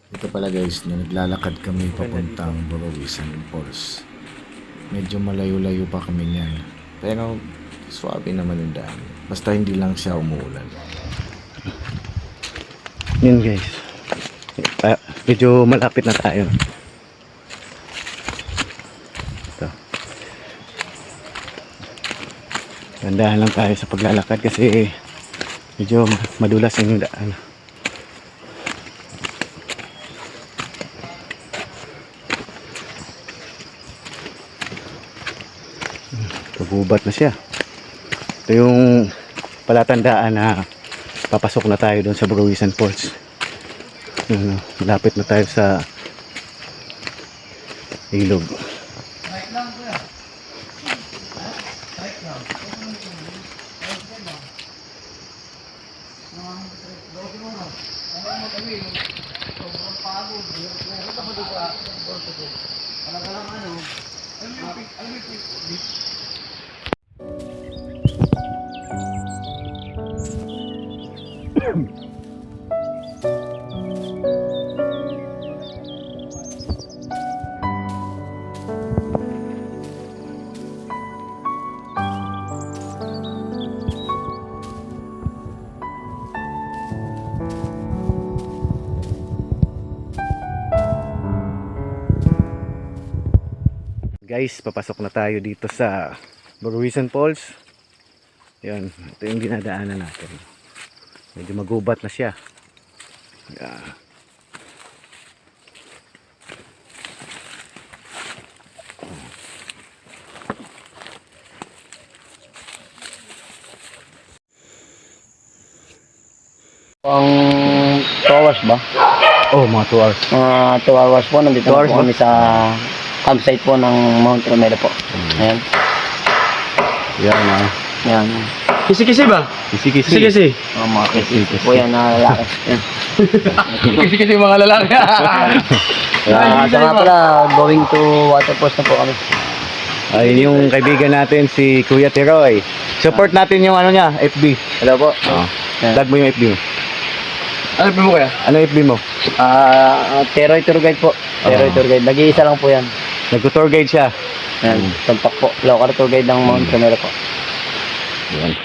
Ito pala guys, na naglalakad kami papuntang Bulawisan Falls. Medyo malayo-layo pa kami niyan. Pero swabe naman yung daan. Basta hindi lang siya umuulan. Yun guys. Medyo malapit na tayo. Ito. Gandahan lang tayo sa paglalakad kasi medyo madulas yung daan. Gubat na siya. Ito yung palatandaan na papasok na tayo doon sa Bulawisan Falls. Malapit na tayo sa ilog. Guys, papasok na tayo dito sa Bulawisan Falls. Yan, ito yung dinadaanan natin. Medyo magubat na siya. Yeah. Ang 2 hours ba? Oh, mga 2 hours. Mga 2 hours po, nandito 2 na hours po kami sa campsite po ng Mount Romero po. Ayan. Yan, Ayan. Kisi-kisi ba? kisi-kisi. Kisi-kisi. Mga kisi po yan na lalaki. Ayan. Kisi-kisi yung mga lalaki. Sa nga pala, going to waterfalls na po kami. Ayun yung kaibigan natin si Kuya Teroy. Support natin yung ano niya, FB. Hello po. Ayan. Tag mo yung FB mo. Ano pa mo kaya? Ano FB mo? Teroy Tour Guide po. Teroy Tour Guide. Nag-iisa lang po yan. Nagto-tour guide siya. Ayan. Tumpak po. Local Tour Guide ng Mount Romero po. Yan.